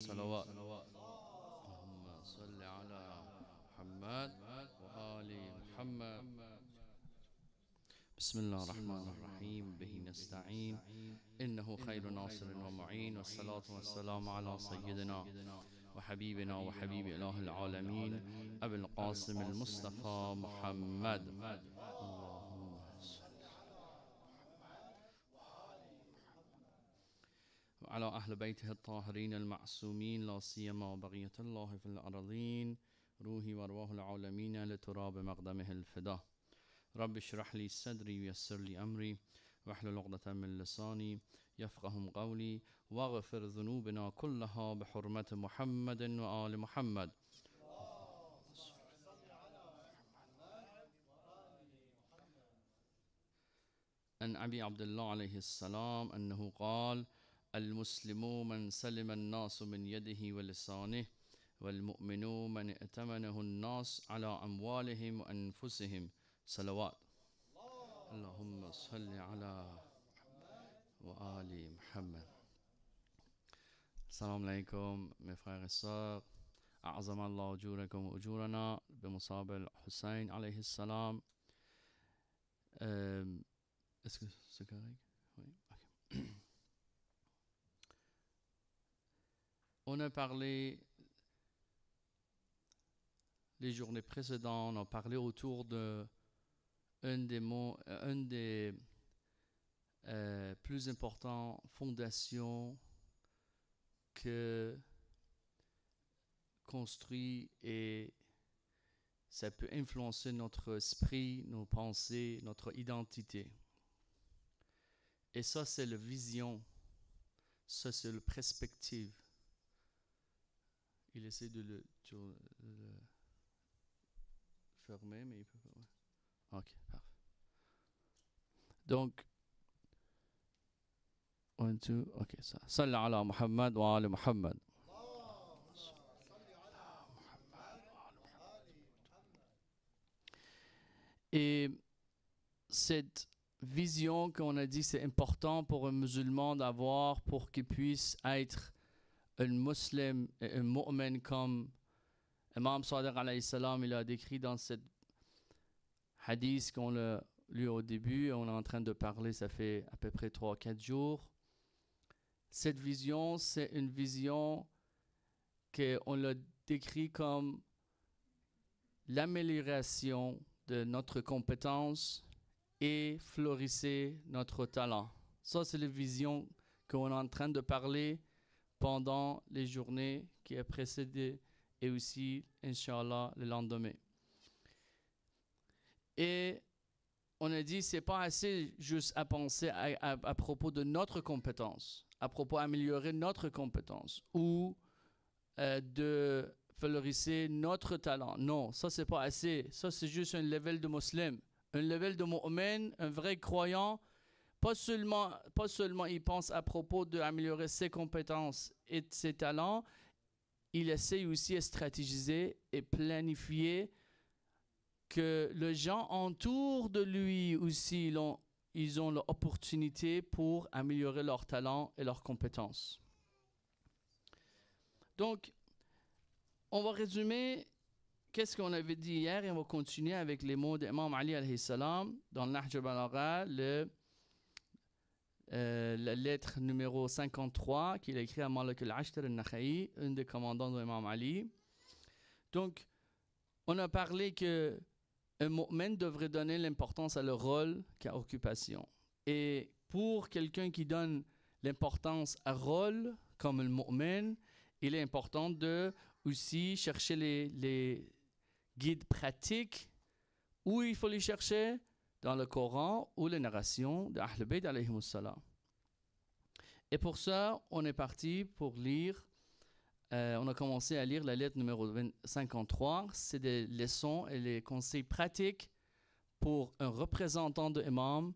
صلوات اللهم صل على محمد وآل محمد. بسم الله الرحمن الرحيم. به نستعين إنه خير ناصر ومعين، والصلاة والسلام على سيدنا وحبيبنا وحبيب إله العالمين أبي القاسم المصطفى محمد. اللهم صل وعلى أهل بيته الطاهرين المعصومين، لا سيما بقية الله في الأرضين، روحي وأرواح العالمين لتراب مقدمه الفدا. رب اشرح لي صدري ويسر لي أمري واحلل عقدة من لساني يفقه قولي، واغفر ذنوبنا كلها بحرمة محمد وآل محمد. عن أبي عبد الله عليه السلام أنه قال: المسلم من سلم الناس من يده ولسانه، والمؤمن من ائتمنه الناس على أموالهم وأنفسهم. صلوات اللهم صل على وآل محمد. السلام عليكم mes frères et sœurs. أعظم الله أجوركم وأجورنا بمصاب الحسين عليه السلام. Est-ce que c'est correct? Oui. Okay. On a parlé les journées précédentes, on a parlé autour de un des plus importantes fondations que construit et ça peut influencer notre esprit, nos pensées, notre identité. Et ça, c'est la vision, ça, c'est la perspective. Il essaie de le fermer, mais il peut pas. Ouais. Ok, parfait. Donc, 1, 2, ok, ça. Salli ala Muhammad wa ali Muhammad. Et cette vision qu'on a dit, c'est important pour un musulman d'avoir pour qu'il puisse être un musulman et un mu'min, comme Imam Sadiq alayhi salam il a décrit dans cette hadith qu'on a lu au début. On est en train de parler, ça fait à peu près 3-4 jours. Cette vision, c'est une vision qu'on l'a décrit comme l'amélioration de notre compétence et florisser notre talent. Ça, c'est la vision qu'on est en train de parler pendant les journées qui ont précédé et aussi, Inch'Allah, le lendemain. Et on a dit, c'est pas assez juste à penser à propos de notre compétence, à propos d'améliorer notre compétence ou de florisser notre talent. Non, ça, c'est pas assez. Ça, c'est juste un level de musulman. Un level de mu'min, un vrai croyant, pas seulement il pense à propos d'améliorer ses compétences et ses talents, il essaie aussi de stratégiser et planifier que les gens autour de lui aussi, ils ont l'opportunité pour améliorer leurs talents et leurs compétences. Donc, on va résumer qu'est-ce qu'on avait dit hier et on va continuer avec les mots d'Imam Ali alayhi salam dans le Nahj al-Balagha, la lettre numéro 53 qu'il a écrit à Malik al-Ashtar al-Nakha'i, un des commandants de Imam Ali. Donc, on a parlé que un mu'min devrait donner l'importance à leur rôle qu'à occupation. Et pour quelqu'un qui donne l'importance à rôle, comme le mu'min, il est important de aussi chercher les guides pratiques. Où il faut les chercher? Dans le Coran ou les narrations d'Ahl Bayt alayhimus salam. Et pour ça, on est parti pour lire, on a commencé à lire la lettre numéro 53. C'est des leçons et les conseils pratiques pour un représentant de imam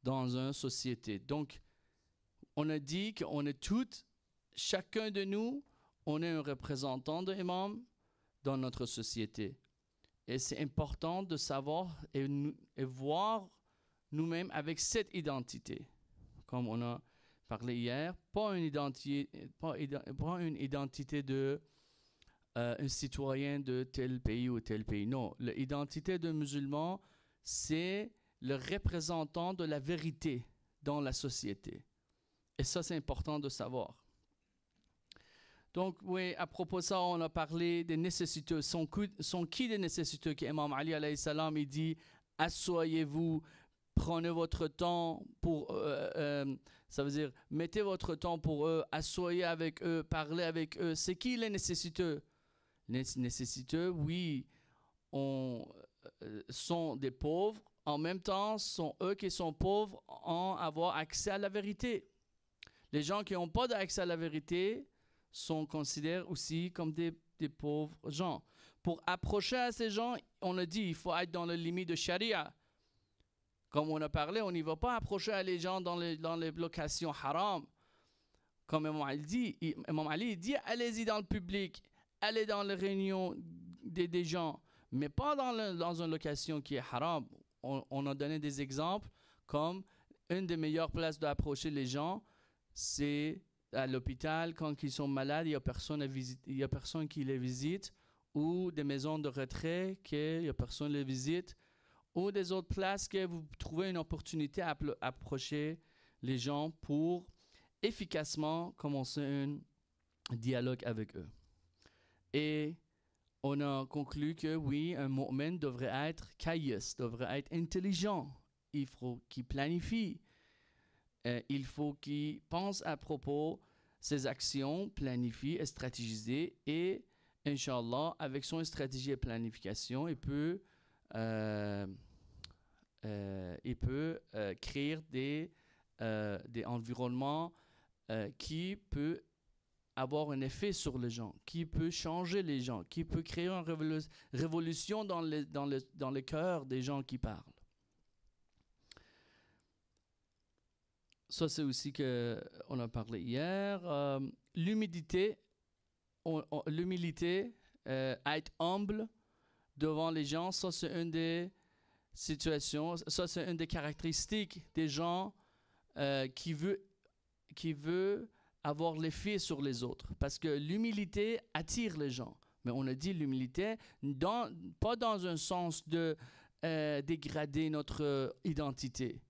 dans une société. Donc, on a dit qu'on est toutes, chacun de nous, on est un représentant de imam dans notre société. Et c'est important de savoir et voir nous-mêmes avec cette identité. Comme on a parlé hier, pas une identité de un citoyen de tel pays ou tel pays. Non, l'identité de musulman, c'est le représentant de la vérité dans la société. Et ça, c'est important de savoir. Donc, oui, à propos de ça, on a parlé des nécessiteux. Sont qui des nécessiteux? Qu'Imam Ali, alayhi salam, il dit, asseyez-vous, prenez votre temps pour... ça veut dire, mettez votre temps pour eux, asseyez avec eux, parlez avec eux. C'est qui les nécessiteux? Les nécessiteux, oui, sont des pauvres. En même temps, sont eux qui sont pauvres en avoir accès à la vérité. Les gens qui n'ont pas d'accès à la vérité sont considérés aussi comme des pauvres gens. Pour approcher à ces gens, on a dit il faut être dans le limite de charia. Comme on a parlé, on n'y va pas approcher les gens dans les locations haram. Comme Imam Ali dit, allez-y dans le public, allez dans les réunions des gens, mais pas dans une location qui est haram. On a donné des exemples comme une des meilleures places d'approcher les gens, c'est à l'hôpital quand ils sont malades, il n'y a personne qui les visite, ou des maisons de retrait qu'il n'y a personne qui les visite, ou des autres places que vous trouvez une opportunité à approcher les gens pour efficacement commencer un dialogue avec eux. Et on a conclu que oui, un mu'min devrait être kayes, devrait être intelligent. Il faut qu'il planifie. Il faut qu'il pense à propos ses actions, planifie et stratégiser. Et, Inch'Allah, avec son stratégie et planification, il peut créer des environnements qui peuvent avoir un effet sur les gens, qui peut changer les gens, qui peut créer une révolution dans le cœur des gens qui parlent. Ça, c'est aussi qu'on a parlé hier. L'humilité, être humble devant les gens, ça, c'est une des situations, ça, c'est une des caractéristiques des gens qui veut avoir l'effet sur les autres. Parce que l'humilité attire les gens. Mais on a dit l'humilité, pas dans un sens de dégrader notre identité.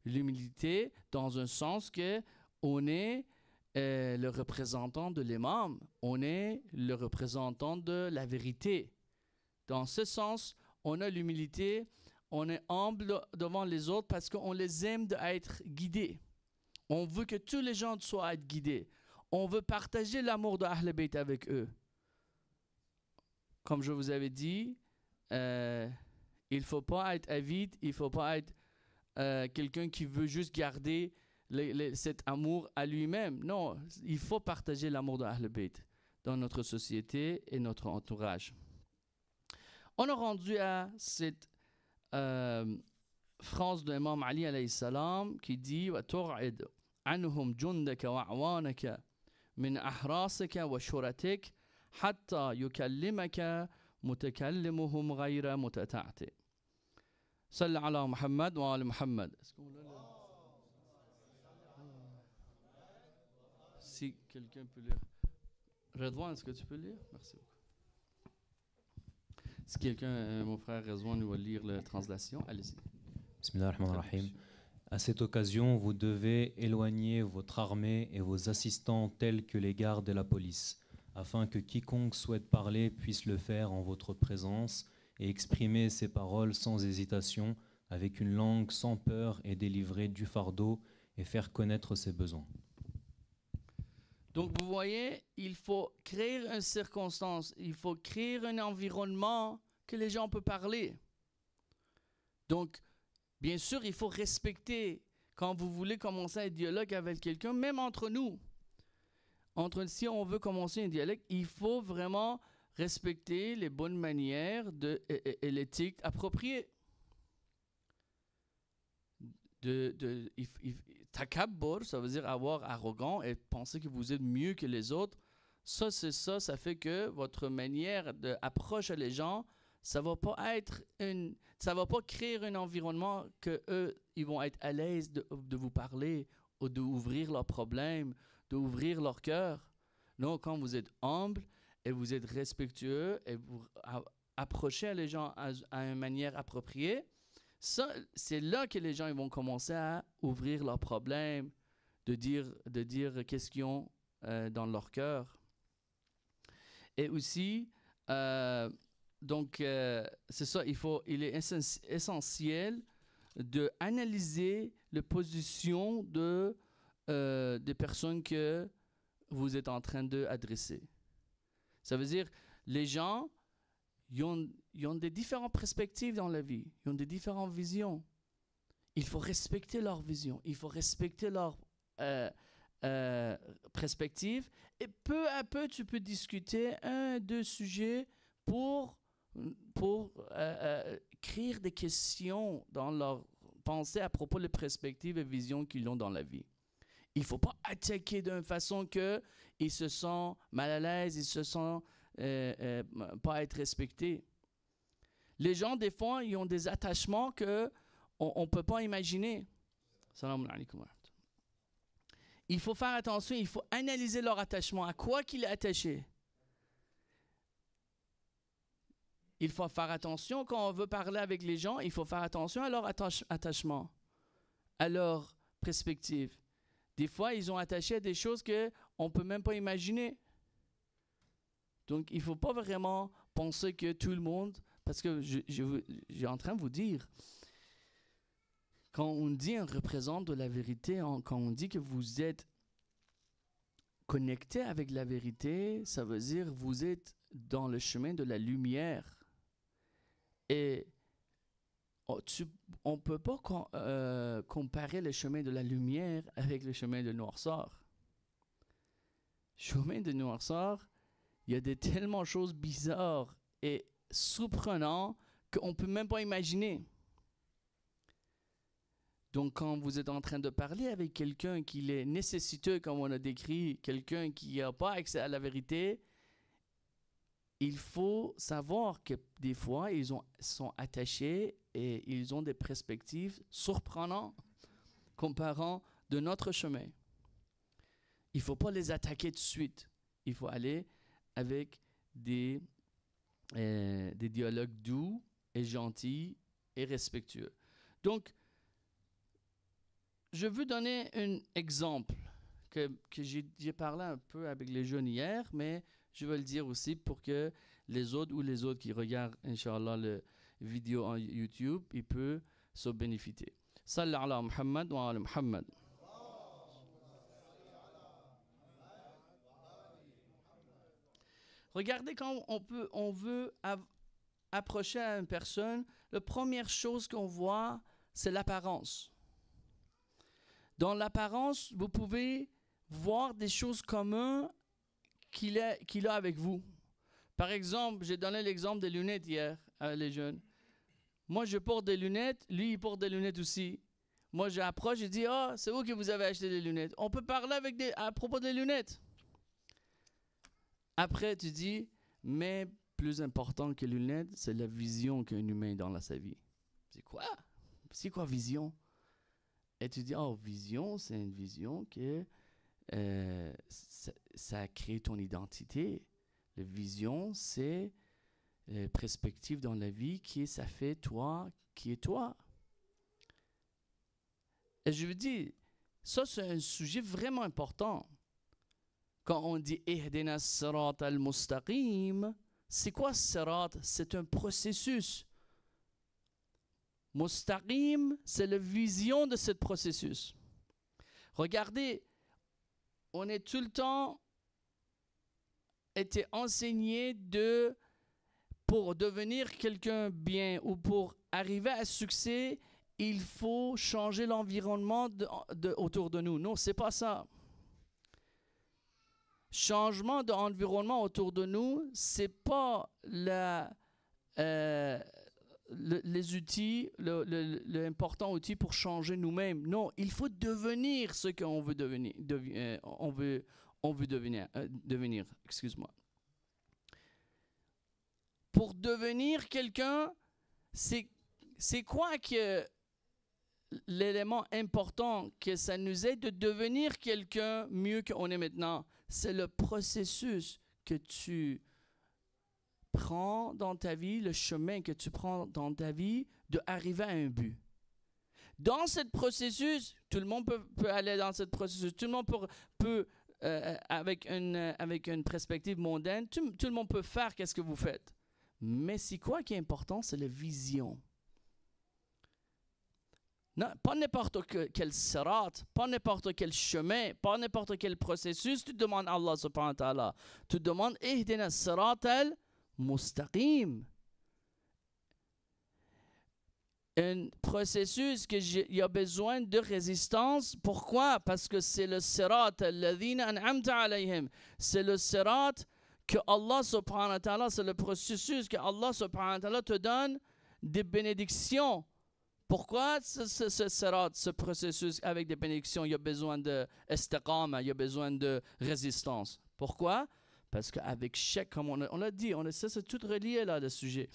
L'humilité dans un sens que on est le représentant de l'imam, on est le représentant de la vérité. Dans ce sens, on a l'humilité, on est humble devant les autres parce qu'on les aime d'être guidés. On veut que tous les gens soient guidés. On veut partager l'amour de Ahl Bayt avec eux. Comme je vous avais dit, il ne faut pas être avide, il ne faut pas être quelqu'un qui veut juste garder cet amour à lui-même. Non, il faut partager l'amour de Ahl Bayt dans notre société et notre entourage. On a rendu à cette phrase de l'imam Ali alayhi salam qui dit وَتُرْعِدْ عَنْهُمْ جُنْدَكَ وَعْوَانَكَ مِنْ أَحْرَاسِكَ وَشُرَتِكَ حَتَّى يُكَلِّمَكَ مُتَكَلِّمُهُمْ غَيْرَ مُتَتَعْتِ صلى على محمد وآل محمد. Si quelqu'un peut lire. Redouane, est-ce que tu peux lire? Merci beaucoup. Si quelqu'un, mon frère Redouane, va lire la translation, allez-y. Bismillahirrahmanirrahim. À cette occasion, vous devez éloigner votre armée et vos assistants tels que les gardes et la police, afin que quiconque souhaite parler puisse le faire en votre présence et exprimer ses paroles sans hésitation, avec une langue sans peur et délivrer du fardeau et faire connaître ses besoins. Donc vous voyez, il faut créer une circonstance, il faut créer un environnement que les gens peuvent parler. Donc, bien sûr, il faut respecter quand vous voulez commencer un dialogue avec quelqu'un, même entre nous. Si on veut commencer un dialogue, il faut vraiment respecter les bonnes manières et l'éthique appropriée. Takabbur, ça veut dire avoir arrogant et penser que vous êtes mieux que les autres. Ça fait que votre manière d'approche les gens, ça va pas créer un environnement que eux, ils vont être à l'aise de vous parler ou d'ouvrir leurs problèmes, d'ouvrir leur cœur. Non, quand vous êtes humble et vous êtes respectueux et vous approchez les gens à une manière appropriée, ça, c'est là que les gens ils vont commencer à ouvrir leurs problèmes, de dire qu'est-ce qu'ils ont dans leur cœur. Et aussi, c'est ça, il est essentiel d'analyser la position des personnes que vous êtes en train d'adresser. Ça veut dire, les gens, ils ont des différentes perspectives dans la vie, ils ont des différentes visions. Il faut respecter leur vision, il faut respecter leur perspective, et peu à peu, tu peux discuter deux sujets pour créer des questions dans leur pensée à propos des perspectives et visions qu'ils ont dans la vie. Il ne faut pas attaquer d'une façon qu'ils se sentent mal à l'aise, ils se sentent pas être respectés. Les gens, des fois, ils ont des attachements qu'on ne peut pas imaginer. Salam alaikum. Il faut faire attention, il faut analyser leur attachement. À quoi qu'il est attaché? Il faut faire attention quand on veut parler avec les gens, il faut faire attention à leur attachement, à leur perspective. Des fois, ils ont attaché à des choses qu'on ne peut même pas imaginer. Donc, il ne faut pas vraiment penser que tout le monde... Parce que j'ai en train de vous dire, quand on dit on représente de la vérité, quand on dit que vous êtes connecté avec la vérité, ça veut dire que vous êtes dans le chemin de la lumière. Et on ne peut pas comparer le chemin de la lumière avec le chemin de noirceur. Le chemin de noirceur, il y a tellement de choses bizarres et surprenantes qu'on ne peut même pas imaginer. Donc, quand vous êtes en train de parler avec quelqu'un qui est nécessiteux, comme on a décrit, quelqu'un qui n'a pas accès à la vérité, il faut savoir que des fois, ils sont attachés et ils ont des perspectives surprenantes comparant de notre chemin. Il ne faut pas les attaquer tout de suite. Il faut aller avec des dialogues doux et gentils et respectueux. Donc, je veux donner un exemple que j'ai parlé un peu avec les jeunes hier, mais je vais le dire aussi pour que les autres qui regardent, Inch'Allah, la vidéo en YouTube, ils peuvent se bénéficier. Salli ala Muhammad wa ala Muhammad. Regardez quand on veut approcher à une personne, la première chose qu'on voit, c'est l'apparence. Dans l'apparence, vous pouvez voir des choses communes qu'il a avec vous. Par exemple, j'ai donné l'exemple des lunettes hier à les jeunes. Moi, je porte des lunettes, lui, il porte des lunettes aussi. Moi, j'approche, je dis, « c'est vous qui vous avez acheté des lunettes. » On peut parler à propos des lunettes. Après, tu dis, mais plus important que les lunettes, c'est la vision qu'un humain a dans sa vie. C'est quoi? C'est quoi vision? Et tu dis, vision, c'est une vision que ça crée ton identité. La vision, c'est la perspective dans la vie ça fait toi, qui est toi. Et je veux dire, ça c'est un sujet vraiment important. Quand on dit « Ihdina as-sirat al-mustaqim », c'est quoi sirat? C'est un processus. Mustaqim, c'est la vision de ce processus. Regardez, on est tout le temps été enseigné pour devenir quelqu'un bien ou pour arriver à succès, il faut changer l'environnement autour de nous. Non, c'est pas ça. Changement d'environnement autour de nous, c'est pas les outils, l'important outil pour changer nous-mêmes. Non, il faut devenir ce qu'on veut devenir. On veut devenir. Excuse-moi. Pour devenir quelqu'un, c'est quoi que l'élément important que ça nous aide de devenir quelqu'un mieux qu'on est maintenant, c'est le processus que tu prends dans ta vie, le chemin que tu prends dans ta vie d'arriver à un but. Dans ce processus, tout le monde peut aller dans ce processus, tout le monde peut avec une perspective mondaine, tout le monde peut faire qu'est-ce que vous faites. Mais c'est quoi qui est important? C'est la vision. Non, pas n'importe quel sirat, pas n'importe quel chemin, pas n'importe quel processus. Tu demandes à Allah subhanahu wa ta'ala. Tu demandes ihdina sirat al-mustaqim. Un processus qu'il y a besoin de résistance. Pourquoi? Parce que c'est le sirat alladhina an'amta alayhim. C'est le sirat que Allah subhanahu wa ta'ala, c'est le processus que Allah subhanahu wa ta'ala te donne des bénédictions. Pourquoi ce processus avec des bénédictions, il y a besoin de istiqama, il y a besoin de résistance. Pourquoi? Parce qu'avec chaque, comme on l'a dit, c'est tout relié là, le sujet.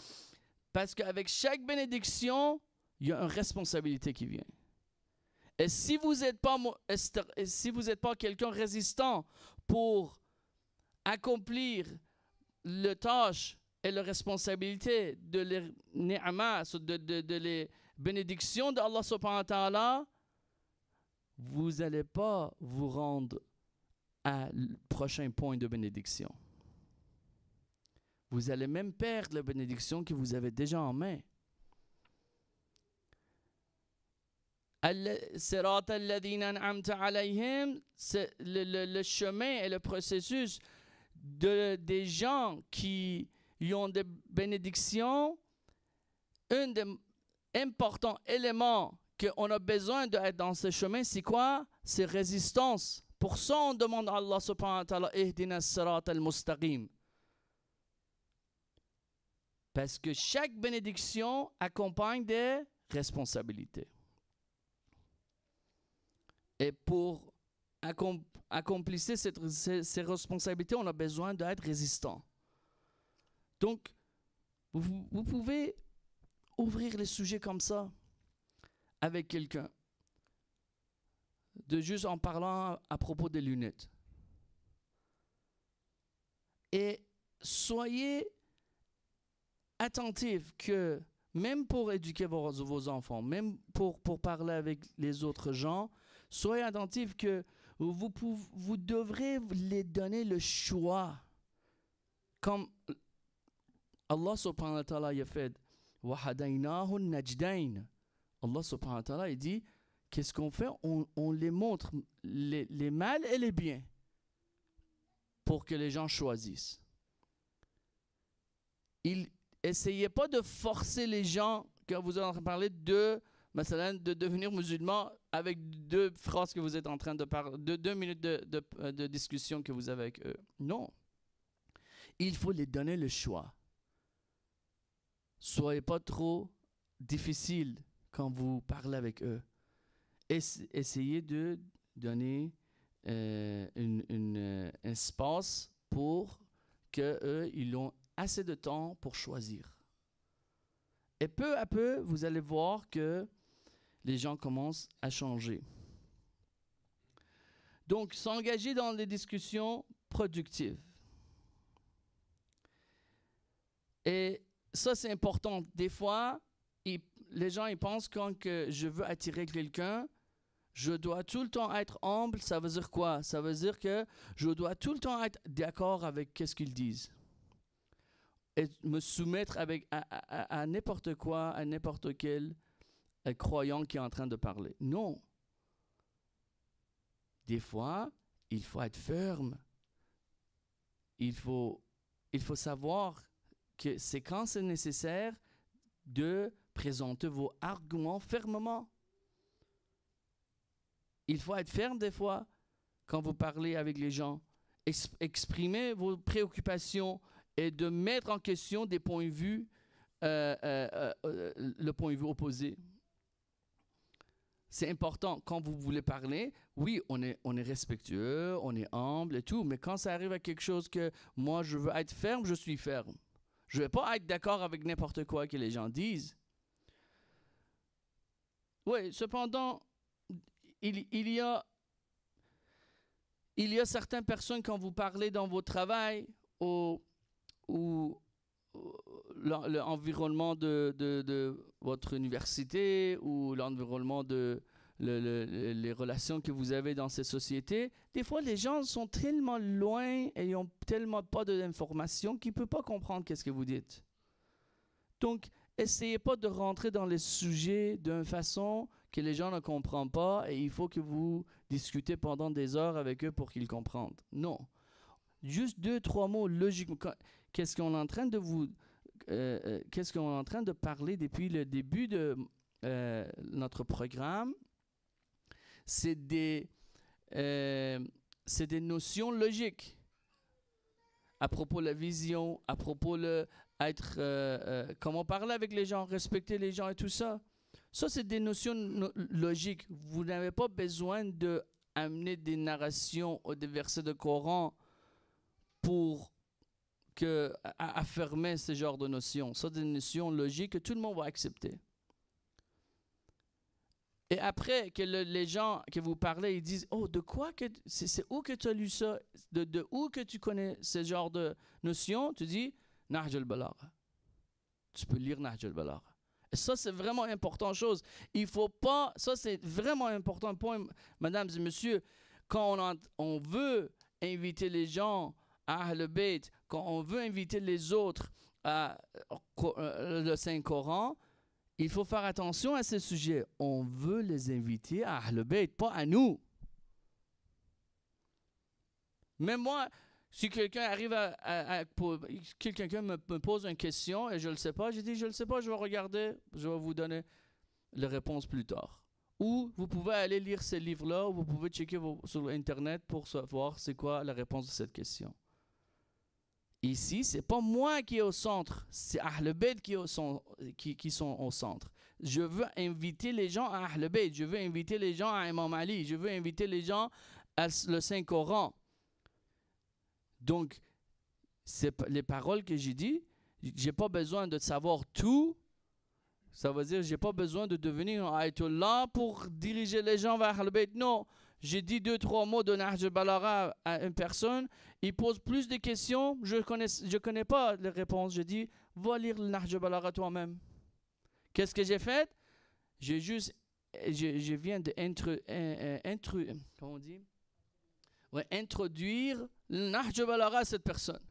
Parce qu'avec chaque bénédiction, il y a une responsabilité qui vient. Et si vous n'êtes pas quelqu'un résistant pour accomplir le tâche et la responsabilité de les ni'mas, de les bénédictions d'Allah subhanahu wa ta'ala, vous n'allez pas vous rendre à le prochain point de bénédiction. Vous allez même perdre la bénédiction que vous avez déjà en main. Sirat alladhina an'amta alayhim, c'est le chemin et le processus des gens qui ont des bénédictions. Un des importants éléments qu'on a besoin d'être dans ce chemin, c'est quoi? C'est résistance. Pour ça, on demande à Allah subhanahu wa ta'ala ihdina sirat al-mustaqim. Parce que chaque bénédiction accompagne des responsabilités. Et pour accomplir ces responsabilités, on a besoin d'être résistant. Donc, vous pouvez ouvrir les sujets comme ça avec quelqu'un. De juste en parlant à propos des lunettes. Et soyez attentifs que même pour éduquer vos enfants, même pour parler avec les autres gens, soyez attentifs que vous devrez les donner le choix. Comme Allah subhanahu wa ta'ala a fait, وَهَدَيْنَاهُ النَّجْدَيْنِ. Allah subhanahu wa ta'ala il dit, qu'est-ce qu'on fait? On les montre les mal et les biens pour que les gens choisissent. Essayez pas de forcer les gens, quand vous êtes en train de parler de devenir musulman avec 2 phrases que vous êtes en train de parler, 2 minutes de discussion que vous avez avec eux. Non. Il faut les donner le choix. Soyez pas trop difficile quand vous parlez avec eux. Essayez de donner un espace pour qu'eux, ils ont assez de temps pour choisir. Et peu à peu, vous allez voir que les gens commencent à changer. Donc, s'engager dans des discussions productives. Et ça, c'est important. Des fois, les gens ils pensent quand que je veux attirer quelqu'un, je dois tout le temps être humble. Ça veut dire quoi? Ça veut dire que je dois tout le temps être d'accord avec ce qu'ils disent. Et me soumettre à n'importe quoi, à n'importe quel croyant qui est en train de parler. Non. Des fois, il faut être ferme. Il faut savoir que c'est quand c'est nécessaire de présenter vos arguments fermement. Il faut être ferme des fois quand vous parlez avec les gens. Exprimer vos préoccupations et de mettre en question des points de vue, le point de vue opposé. C'est important quand vous voulez parler. Oui, on est respectueux, on est humble et tout, mais quand ça arrive à quelque chose que moi je veux être ferme, je suis ferme. Je ne vais pas être d'accord avec n'importe quoi que les gens disent. Oui, cependant, il y a certaines personnes, quand vous parlez dans votre travail ou l'environnement de votre université ou l'environnement de les relations que vous avez dans ces sociétés, des fois les gens sont tellement loin et ils n'ont tellement pas d'informations qu'ils ne peuvent pas comprendre qu'est-ce que vous dites. Donc, essayez pas de rentrer dans les sujets d'une façon que les gens ne comprennent pas et il faut que vous discutez pendant des heures avec eux pour qu'ils comprennent. Non. Juste 2-3 mots logiquement. Qu'est-ce qu'on est en train de qu'est-ce qu'on est en train de parler depuis le début de notre programme? C'est des notions logiques à propos de la vision, à propos de comment parler avec les gens, respecter les gens et tout ça. Ça, c'est des notions logiques. Vous n'avez pas besoin d'amener des narrations ou des versets de Coran pour affirmer ce genre de notions. Ça, c'est des notions logiques que tout le monde va accepter. Et après que les gens que vous parlez, ils disent « Oh, de quoi? C'est où que tu as lu ça? De où que tu connais ce genre de notions? » Tu dis « Nahj al-Balagha ». Tu peux lire Nahj al-Balagha. Et ça, c'est vraiment une importante chose. Il faut pas... Ça, c'est vraiment un important point, mesdames et messieurs. Quand on veut inviter les gens à Ahl Bayt, quand on veut inviter les autres à le Saint-Coran, il faut faire attention à ces sujets. On veut les inviter à Ahl Bayt, pas à nous. Même moi, si quelqu'un arrive quelqu'un me pose une question et je ne le sais pas, je dis je ne le sais pas, je vais regarder, je vais vous donner la réponse plus tard. Ou vous pouvez aller lire ces livres-là, ou vous pouvez checker sur Internet pour savoir c'est quoi la réponse de cette question. Ici, ce n'est pas moi qui est au centre, c'est Ahl Bayt qui sont au centre. Je veux inviter les gens à Ahl Bayt, je veux inviter les gens à Imam Ali, je veux inviter les gens à le Saint-Coran. Donc, les paroles que j'ai dit, je n'ai pas besoin de savoir tout. Ça veut dire que je n'ai pas besoin de devenir un ayatollah pour diriger les gens vers Ahl Bayt. Non, j'ai dit 2-3 mots de Nahj al-Balagha à une personne. Il pose plus de questions. Je connais pas les réponses. Je dis, va lire le Nahj al-Balagha toi-même. Qu'est-ce que j'ai fait? Je viens introduire le Nahj al-Balagha à cette personne.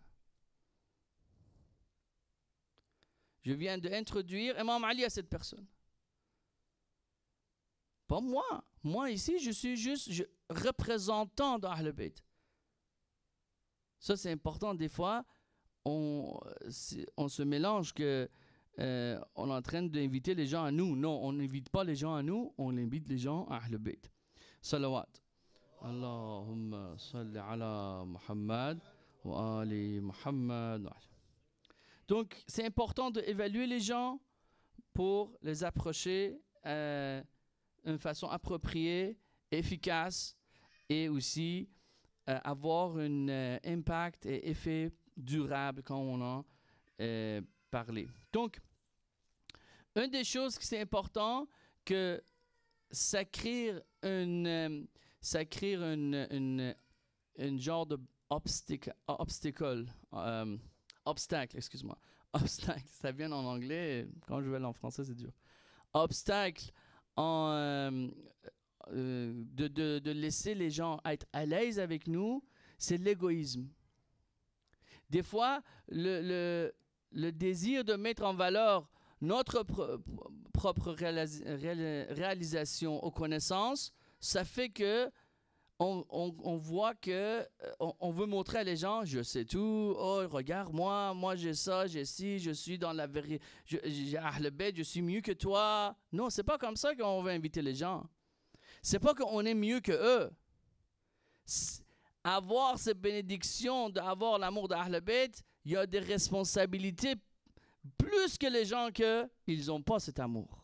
Je viens d'introduire Imam Ali à cette personne. Pas moi. Moi, ici, je suis juste représentant d'Ahl Bayt. Ça, c'est important. Des fois, on se mélange que on est en train d'inviter les gens à nous. Non, on n'invite pas les gens à nous, on invite les gens à Ahl Bayt. Salawat. Allahumma salli ala Muhammad wa ali Muhammad. Donc, c'est important d'évaluer les gens pour les approcher d'une façon appropriée, efficace et aussi avoir un impact et effet durable quand on en parlé. Donc, une des choses qui c'est important, que ça crée une genre de obstacle, excuse-moi. Obstacle, ça vient en anglais, quand je vais en français, c'est dur. Obstacle de laisser les gens être à l'aise avec nous, c'est l'égoïsme. Des fois, le désir de mettre en valeur notre propre réalisation aux connaissances, ça fait que on voit que on veut montrer à les gens, je sais tout, oh regarde moi j'ai ça, j'ai ci, je suis dans la vérité, j'ai Ahl Bayt, je suis mieux que toi. Non, c'est pas comme ça qu'on veut inviter les gens. C'est pas qu'on est mieux que eux. Avoir cette bénédiction d'avoir l'amour d'Ahl Bayt, il y a des responsabilités plus que les gens qu'ils n'ont pas cet amour.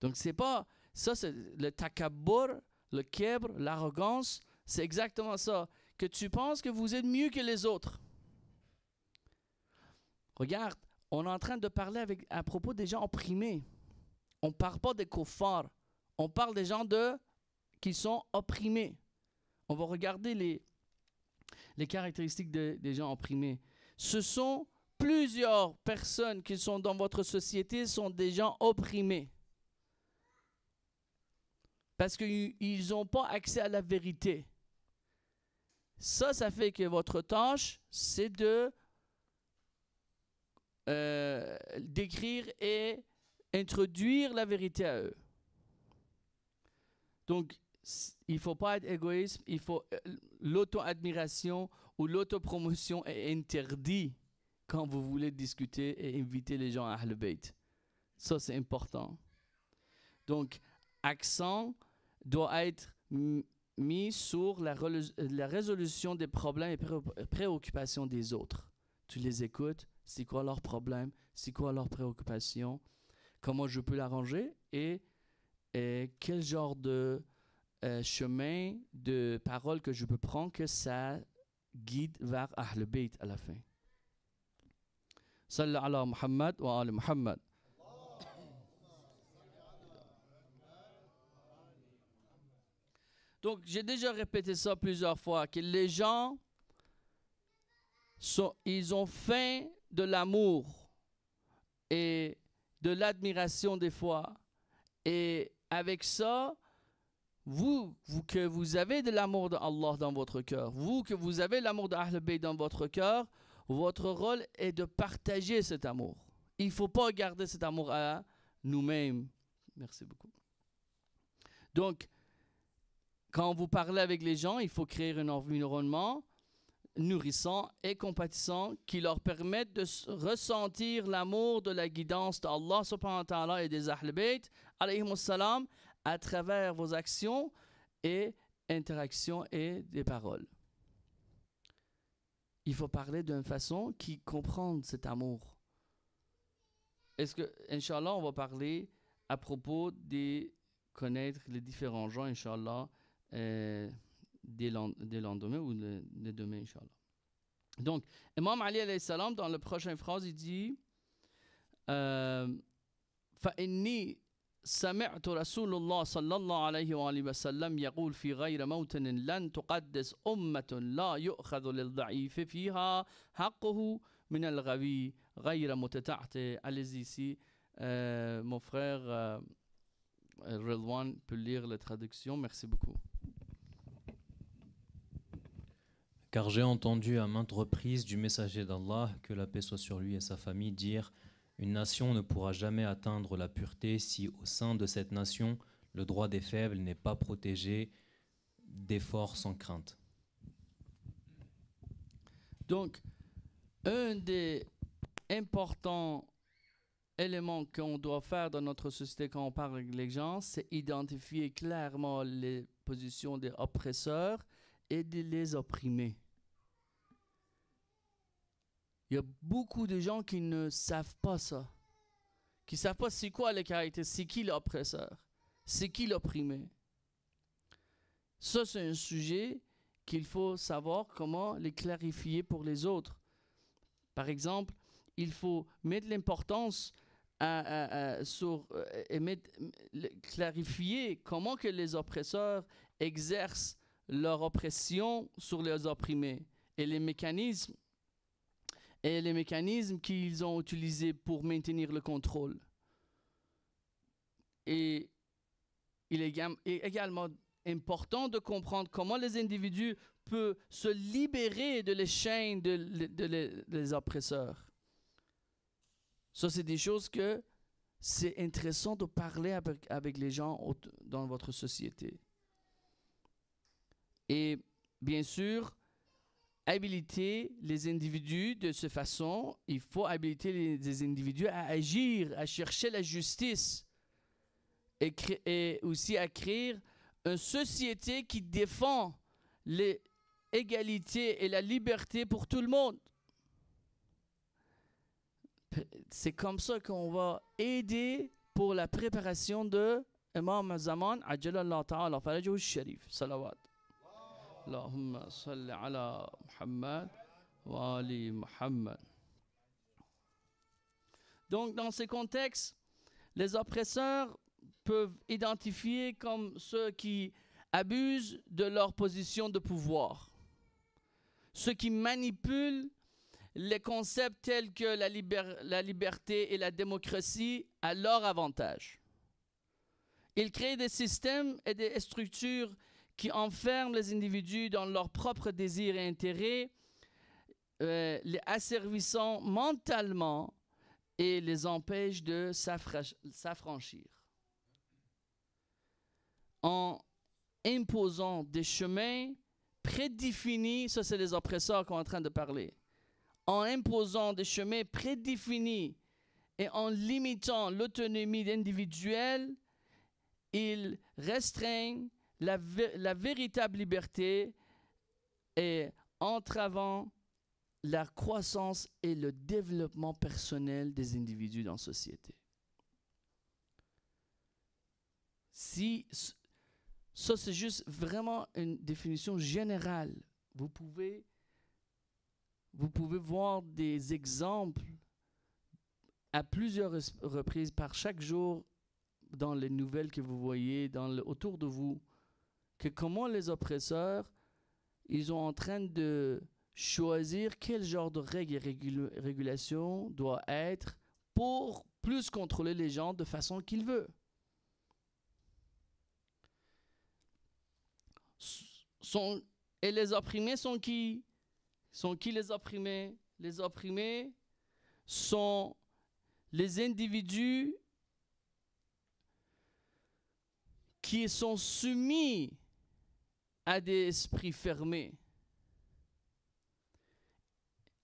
Donc c'est pas ça, c'est le takabbur, le kibr, l'arrogance, c'est exactement ça. Que tu penses que vous êtes mieux que les autres. Regarde, on est en train de parler à propos des gens opprimés. On ne parle pas des kuffars. On parle des gens qui sont opprimés. On va regarder les caractéristiques des gens opprimés. Ce sont plusieurs personnes qui sont dans votre société sont des gens opprimés. Parce qu'ils n'ont pas accès à la vérité. Ça fait que votre tâche, c'est d'écrire et introduire la vérité à eux. Donc, il ne faut pas être égoïste, l'auto-admiration ou l'autopromotion est interdit quand vous voulez discuter et inviter les gens à Ahl Bayt. Ça, c'est important. Donc, accent doit être mis sur la résolution des problèmes et préoccupations des autres. Tu les écoutes, c'est quoi leur problème, c'est quoi leur préoccupation, comment je peux l'arranger et quel genre de chemin de parole que je peux prendre que ça guide vers Ahl Bayt à la fin. Salli ala Muhammad wa ali Muhammad. Donc, j'ai déjà répété ça plusieurs fois, que les gens, ils ont faim de l'amour et de l'admiration des fois. Et avec ça, que vous avez de l'amour d'Allah dans votre cœur, que vous avez l'amour d'Ahl Bayt dans votre cœur, votre rôle est de partager cet amour. Il ne faut pas garder cet amour à nous-mêmes. Merci beaucoup. Donc, quand vous parlez avec les gens, il faut créer un environnement nourrissant et compatissant qui leur permette de ressentir l'amour de la guidance d'Allah subhanahu wa ta'ala et des Ahl Bayt alayhimus salam à travers vos actions et interactions et des paroles. Il faut parler d'une façon qui comprend cet amour. Est-ce que, Inch'Allah, on va parler à propos de connaître les différents gens, Inch'Allah, dès lendemain ou dès demain, Inch'Allah. Donc, Imam Ali alayhi salam, dans la prochaine phrase, il dit فَإِنِّي سمعت رسول الله صلى الله عليه وآله وسلم يقول في غير موطن لن تقدس أمة لا يؤخذ للضعيف فيها حقه من الغوي غير متتعتع. Allez-y ici, mon frère Rilwan peut lire la traduction. Merci beaucoup. Car j'ai entendu à maintes reprises du messager d'Allah, que la paix soit sur lui et sa famille, dire: une nation ne pourra jamais atteindre la pureté si au sein de cette nation, le droit des faibles n'est pas protégé des forts sans crainte. Donc, un des importants éléments qu'on doit faire dans notre société quand on parle avec les gens, c'est identifier clairement les positions des oppresseurs et de les opprimer. Il y a beaucoup de gens qui ne savent pas ça. Qui ne savent pas c'est quoi les caractères, c'est qui l'oppresseur, c'est qui l'opprimé. Ça, c'est un sujet qu'il faut savoir comment les clarifier pour les autres. Par exemple, il faut mettre l'importance clarifier comment que les oppresseurs exercent leur oppression sur les opprimés et les mécanismes qu'ils ont utilisés pour maintenir le contrôle. Et il est également important de comprendre comment les individus peuvent se libérer de les chaînes des oppresseurs. Ça, c'est des choses que c'est intéressant de parler avec les gens dans votre société. Et bien sûr, habiliter les individus de cette façon, il faut habiliter les individus à agir, à chercher la justice et aussi à créer une société qui défend l'égalité et la liberté pour tout le monde. C'est comme ça qu'on va aider pour la préparation de Imam Zaman Ajjalallahu Ta'ala Farajahu Sharif. Salawat. Allahumma salli ala Muhammad wa ali Muhammad. Donc, dans ces contextes, les oppresseurs peuvent identifier comme ceux qui abusent de leur position de pouvoir, ceux qui manipulent les concepts tels que la liberté et la démocratie à leur avantage. Ils créent des systèmes et des structures qui enferment les individus dans leurs propres désirs et intérêts, les asservissant mentalement et les empêchent de s'affranchir. En imposant des chemins prédéfinis, ça c'est les oppresseurs qu'on est en train de parler, en imposant des chemins prédéfinis et en limitant l'autonomie individuelle, ils restreignent la véritable liberté et entravant la croissance et le développement personnel des individus dans la société. Ça, c'est juste vraiment une définition générale. Vous pouvez voir des exemples à plusieurs reprises par chaque jour dans les nouvelles que vous voyez autour de vous, que comment les oppresseurs, ils sont en train de choisir quel genre de règles et régulations doit être pour plus contrôler les gens de façon qu'ils veulent. Et les opprimés sont qui? Sont qui les opprimés? Les opprimés sont les individus qui sont soumis à des esprits fermés.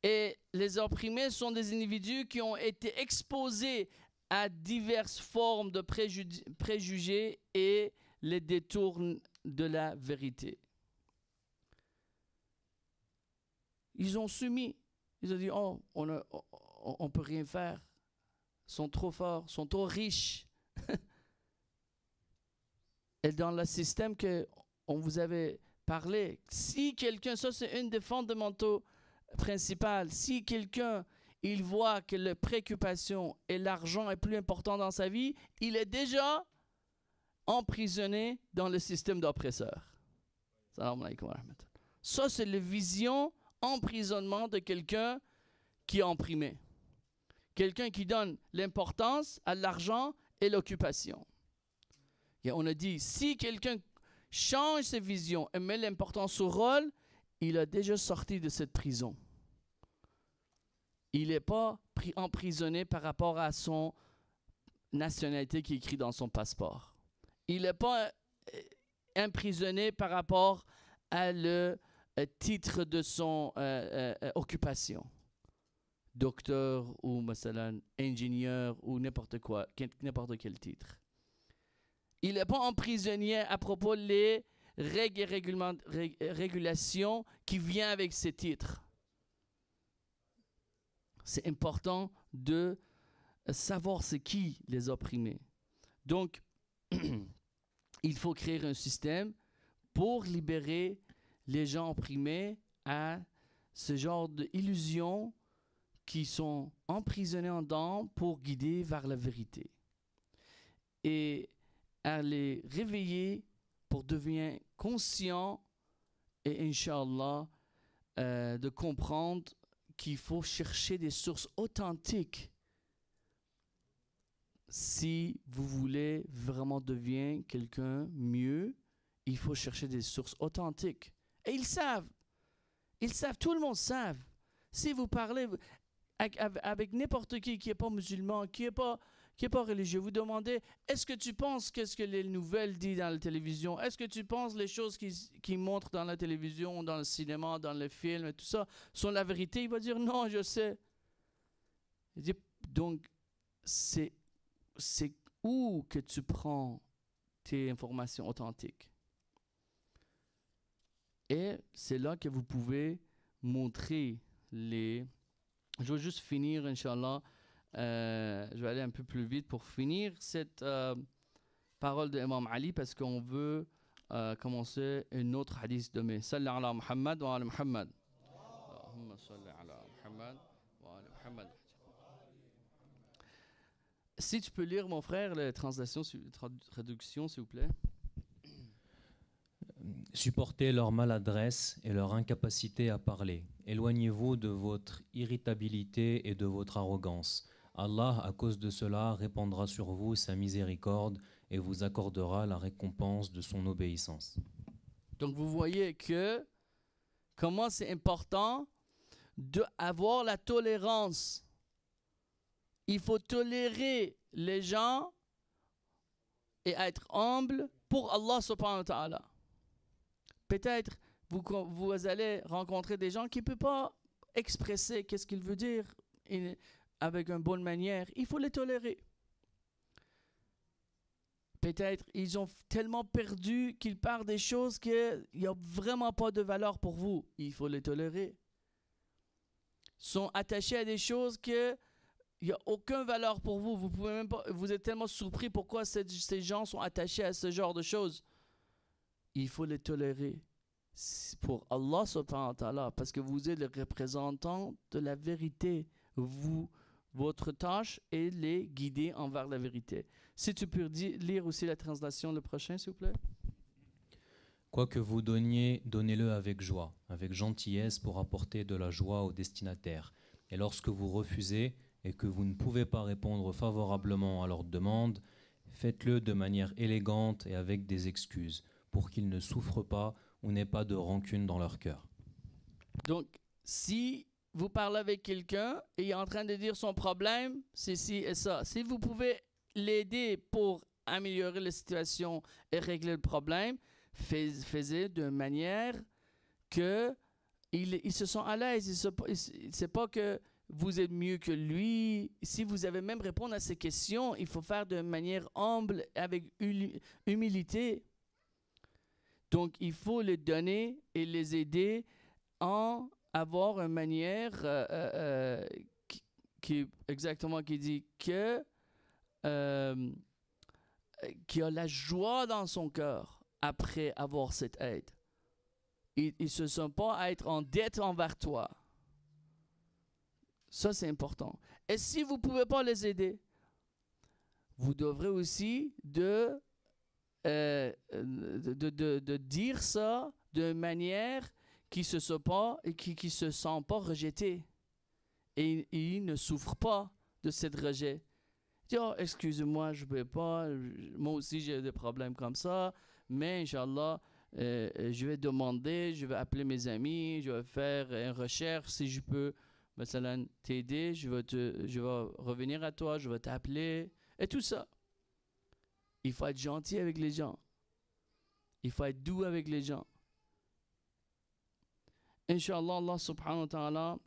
Et les opprimés sont des individus qui ont été exposés à diverses formes de préjugés et les détournent de la vérité. Ils ont soumis. Ils ont dit, oh, on peut rien faire. Ils sont trop forts, sont trop riches. Et dans le système qu'on vous avait parlé, si quelqu'un, ça c'est une des fondamentaux principales, si quelqu'un, il voit que la préoccupation et l'argent est plus important dans sa vie, il est déjà emprisonné dans le système d'oppresseur. Salam alaikum wa rahmatullah. Ça c'est la vision emprisonnement de quelqu'un qui est opprimé. Quelqu'un qui donne l'importance à l'argent et l'occupation. Et on a dit, si quelqu'un change ses visions et met l'importance au rôle, il a déjà sorti de cette prison. Il n'est pas emprisonné par rapport à son nationalité qui est écrite dans son passeport. Il n'est pas emprisonné par rapport à le titre de son occupation. Docteur ou masalan, ingénieur ou n'importe quoi, n'importe quel titre. Il n'est pas emprisonné à propos des règles et régulations qui viennent avec ces titres. C'est important de savoir c'est qui les opprimés. Donc, il faut créer un système pour libérer les gens opprimés à ce genre d'illusions qui sont emprisonnés en dedans pour guider vers la vérité. Et à les réveiller pour devenir conscients et, Inch'Allah, de comprendre qu'il faut chercher des sources authentiques si vous voulez vraiment devenir quelqu'un mieux. Il faut chercher des sources authentiques. Et ils savent, tout le monde savent. Si vous parlez avec n'importe qui n'est pas musulman, qui n'est pas religieux, vous demandez, est-ce que tu penses qu'est-ce que les nouvelles disent dans la télévision? Est-ce que tu penses les choses qui montrent dans la télévision, dans le cinéma, dans les films, et tout ça, sont la vérité? Il va dire, non, je sais. Il dit, donc, c'est où que tu prends tes informations authentiques? Et c'est là que vous pouvez montrer les... Je vais juste finir, Inch'Allah. Je vais aller un peu plus vite pour finir cette parole de Imam Ali parce qu'on veut commencer une autre hadith demain. Salli ala Muhammad wa ala Muhammad. Allahumma salli ala Muhammad wa ala Muhammad. Si tu peux lire, mon frère, la traduction, s'il vous plaît. Supportez leur maladresse et leur incapacité à parler. Éloignez-vous de votre irritabilité et de votre arrogance. Allah, à cause de cela, répandra sur vous sa miséricorde et vous accordera la récompense de son obéissance. Donc, vous voyez que comment c'est important d'avoir la tolérance. Il faut tolérer les gens et être humble pour Allah subhanahu wa ta'ala. Peut-être vous allez rencontrer des gens qui ne peuvent pas expresser qu'est-ce qu'il veut dire avec une bonne manière. Il faut les tolérer. Peut-être ils ont tellement perdu qu'ils parlent des choses qu'il n'y a vraiment pas de valeur pour vous. Il faut les tolérer. Ils sont attachés à des choses qu'il n'y a aucune valeur pour vous. Vous pouvez même pas, vous êtes tellement surpris pourquoi ces gens sont attachés à ce genre de choses. Il faut les tolérer pour Allah subhanahu wa ta'ala, parce que vous êtes le représentant de la vérité. Votre tâche est de les guider envers la vérité. Si tu peux lire aussi la translation le prochain, s'il vous plaît. Quoi que vous donniez, donnez-le avec joie, avec gentillesse pour apporter de la joie au destinataire. Et lorsque vous refusez et que vous ne pouvez pas répondre favorablement à leur demande, faites-le de manière élégante et avec des excuses, pour qu'ils ne souffrent pas ou n'aient pas de rancune dans leur cœur. Donc, si vous parlez avec quelqu'un et il est en train de dire son problème, c'est ci et ça. Si vous pouvez l'aider pour améliorer la situation et régler le problème, faites de manière que il se sent à l'aise. C'est pas que vous êtes mieux que lui. Si vous avez même répondre à ces questions, il faut faire de manière humble, avec humilité. Donc, il faut les donner et les aider en avoir une manière qui dit que qui a la joie dans son cœur après avoir cette aide. Ils ne se sentent pas à être en dette envers toi. Ça, c'est important. Et si vous ne pouvez pas les aider, vous devrez aussi de dire ça de manière qui se sent pas et qui se sent pas rejeté, et il ne souffre pas de cette rejet. Il dit, oh, excusez-moi, je ne peux pas, moi aussi j'ai des problèmes comme ça, mais Inch'Allah, je vais demander, je vais appeler mes amis, je vais faire une recherche si je peux t'aider, je vais revenir à toi, je vais t'appeler, et tout ça. Il faut être gentil avec les gens. Il faut être doux avec les gens. Inch'Allah, Allah subhanahu wa ta'ala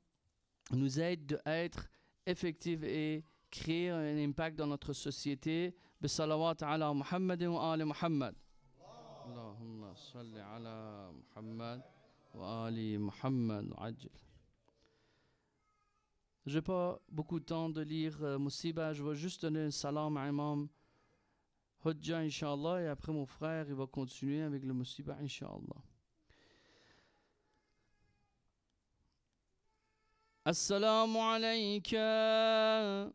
nous aide à être effectifs et créer un impact dans notre société. Bisalawat ala Muhammad wa ali Muhammad. Allahumma salli ala Muhammad wa ali Muhammad. Je n'ai pas beaucoup de temps de lire Musiba. Je vais juste donner un salam à Imam Hodja, Inch'Allah, et après mon frère, il va continuer avec le Musiba, Inch'Allah. Assalamu alayka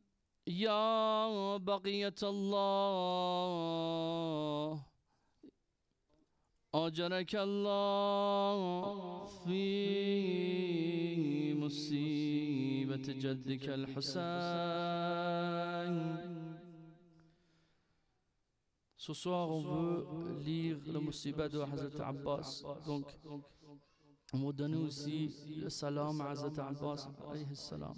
ya baqiyat Allah, ajaraka Allah fi musibat jaddika al-Husayn. Ce soir, on veut lire le Musiba de Hazrat Abbas. Donc, on va donner aussi le salam à Hazrat Abbas, alayhi salam.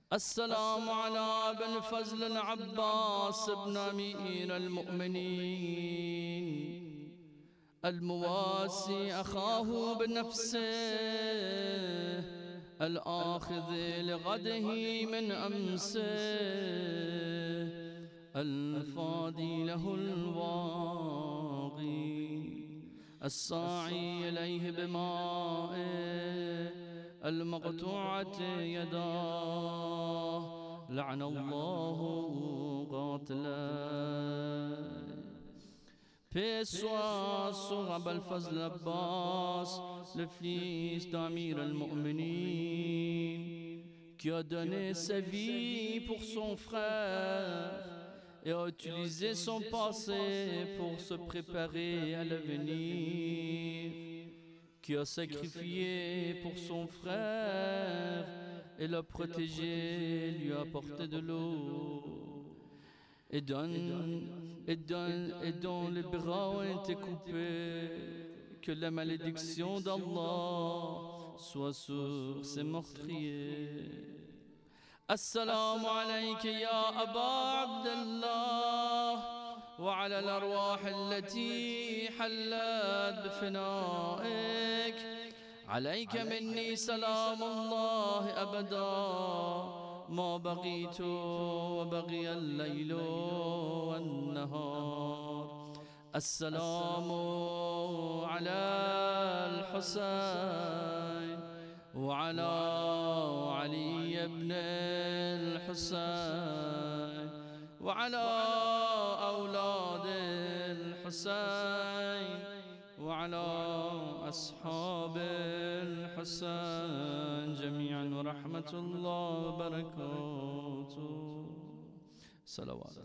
Assalamu ala ibn Fazl al-Abbas ibn Amir al-Mu'minin المواسي أخاه بنفسه الآخذ لغده من أمسه الفادي له الواغي الساعي إليه بمائه المقطوعة يداه لعن الله قاتله. Paix soit sur Abul Fazl Abbas, le fils d'Amir al-Mu'minin, qui a donné sa vie pour son frère et a utilisé son passé pour se préparer à l'avenir, qui a sacrifié pour son frère et l'a protégé, lui a apporté de l'eau, et dont les bras ont été coupés, que la malédiction d'Allah soit sur ces meurtriers. Assalamu alayka ya Aba Abdallah وعلى الأرواح التي حلت بفنائك عليك مني سلام الله أبدا ما بقيت وبقي الليل والنهار. السلام على الحسين وعلى علي بن الحسين وعلى أولاد الحسين وعلى أصحاب الحسين جميعا ورحمة الله وبركاته. صلوات.